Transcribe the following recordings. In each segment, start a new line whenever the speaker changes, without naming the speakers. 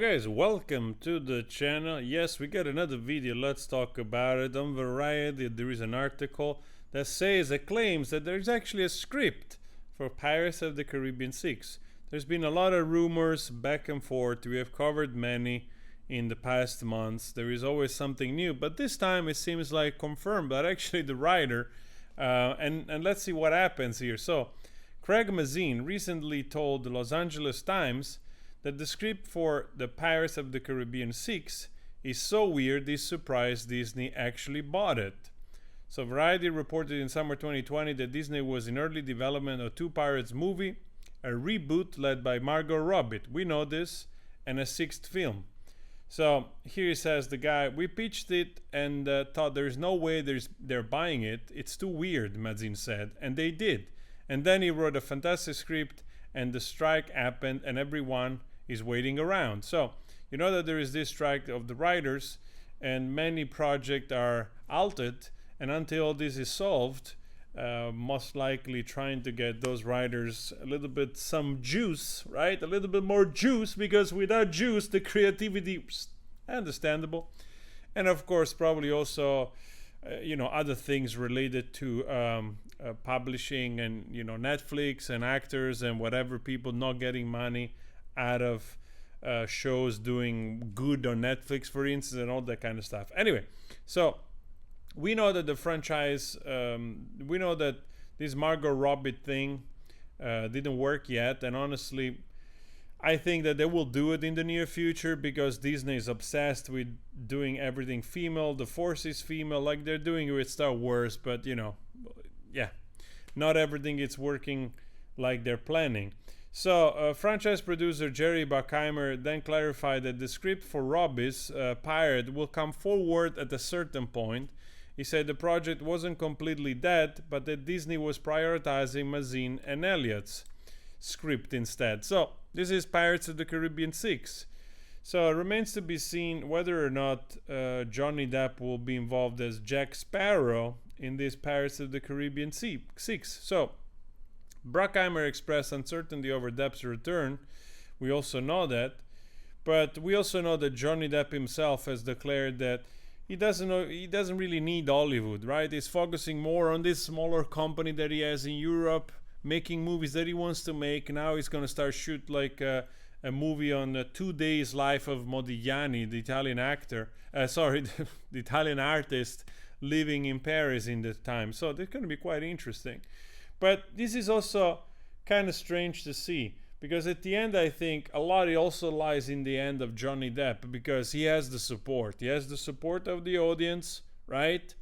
guys, welcome to the channel. Yes, we got another video. Let's talk about it. On Variety, there is an article that claims that there's actually a script for Pirates of the Caribbean 6. There's been a lot of rumors back and forth. We have covered many in the past months. There is always something new, but this time it seems like confirmed that actually the writer and let's see what happens here. So Craig Mazin recently told the Los Angeles Times that the script for the Pirates of the Caribbean 6 is so weird he's surprised Disney actually bought it. So Variety reported in summer 2020 that Disney was in early development of two Pirates movie, a reboot led by Margot Robbie, we know this, and a sixth film. So here he says, the guy, we pitched it and thought there's no way they're buying it. It's too weird, Mazin said, and they did. And then he wrote a fantastic script and the strike happened and everyone is waiting around. So you know that there is this strike of the writers and many projects are halted, and until this is solved, most likely trying to get those writers a little bit some juice, right? A little bit more juice, because without juice the creativity, understandable. And of course probably also other things related to publishing and Netflix and actors and whatever, people not getting money out of shows doing good on Netflix, for instance, and all that kind of stuff. Anyway, so we know that the franchise, we know that this Margot Robbie thing didn't work yet, and honestly I think that they will do it in the near future because Disney is obsessed with doing everything female. The Force is female, like they're doing with Star Wars, but yeah, not everything is working like they're planning. So franchise producer Jerry Bruckheimer then clarified that the script for Robbie's Pirate will come forward at a certain point. He said the project wasn't completely dead, but that Disney was prioritizing Mazin and Elliott's script instead. So this is Pirates of the Caribbean 6. So it remains to be seen whether or not Johnny Depp will be involved as Jack Sparrow in this Pirates of the Caribbean 6. So Bruckheimer expressed uncertainty over Depp's return. We also know that. But we also know that Johnny Depp himself has declared that he doesn't really need Hollywood, right? He's focusing more on this smaller company that he has in Europe, making movies that he wants to make. Now he's going to start shoot like a movie on 2 days life of Modigliani, the Italian actor, the Italian artist living in Paris in the time. So that's going to be quite interesting. But this is also kind of strange to see, because at the end I think a lot also lies in the end of Johnny Depp, because he has the support. He has the support of the audience, right?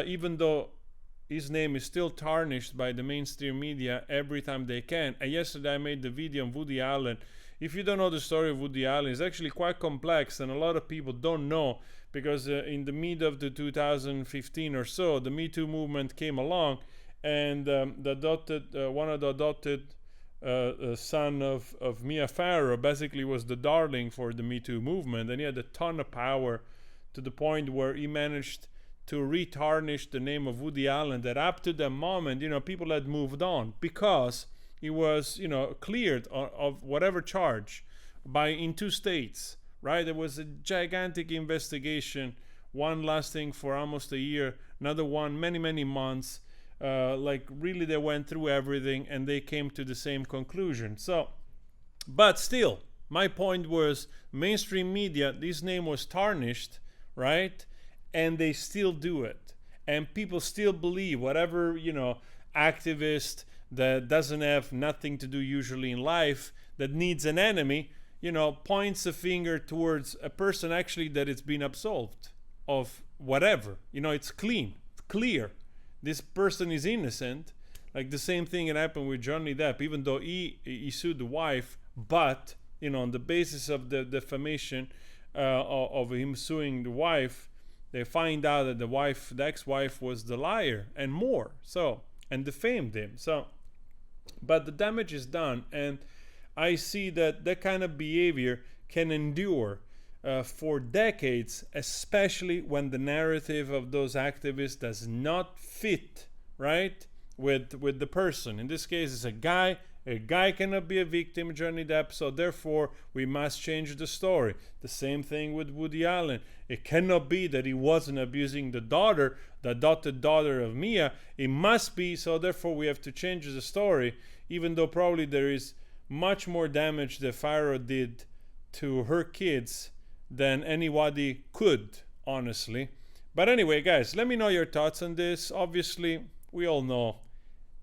Even though his name is still tarnished by the mainstream media every time they can. And yesterday I made the video on Woody Allen. If you don't know the story of Woody Allen, it's actually quite complex and a lot of people don't know, because in the mid of the 2015 or so, the Me Too movement came along, and one of the adopted son of Mia Farrow basically was the darling for the Me Too movement, and he had a ton of power to the point where he managed to retarnish the name of Woody Allen, that up to the moment people had moved on, because he was cleared of whatever charge in 2 states, right? There was a gigantic investigation, one lasting for almost a year, another one many months. Like really they went through everything and they came to the same conclusion. So but still, my point was, mainstream media, this name was tarnished, right? And they still do it, and people still believe whatever activist that doesn't have nothing to do usually in life, that needs an enemy, points a finger towards a person actually that it's been absolved of whatever. It's clean, it's clear, this person is innocent. Like the same thing that happened with Johnny Depp, even though he sued the wife, but on the basis of the defamation of him suing the wife, they find out that the ex-wife was the liar and more, so, and defamed him. So but the damage is done, and I see that that kind of behavior can endure for decades, especially when the narrative of those activists does not fit, right, with the person. In this case, it's a guy A guy cannot be a victim, Johnny Depp, so therefore we must change the story. The same thing with Woody Allen. It cannot be that he wasn't abusing the daughter, the adopted daughter of Mia. It must be, so therefore we have to change the story, even though probably there is much more damage that Farrow did to her kids than anybody could, honestly. But anyway, guys, let me know your thoughts on this. Obviously, we all know,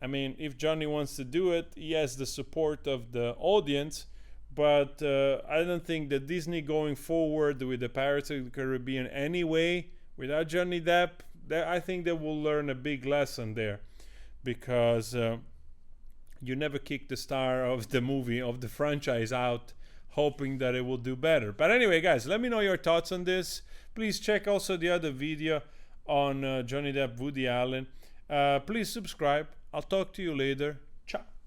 I mean, if Johnny wants to do it, he has the support of the audience. But I don't think that Disney going forward with the Pirates of the Caribbean anyway, without Johnny Depp, I think they will learn a big lesson there. Because you never kick the star of the movie, of the franchise out, hoping that it will do better. But anyway, guys, let me know your thoughts on this. Please check also the other video on Johnny Depp, Woody Allen. Please subscribe. I'll talk to you later.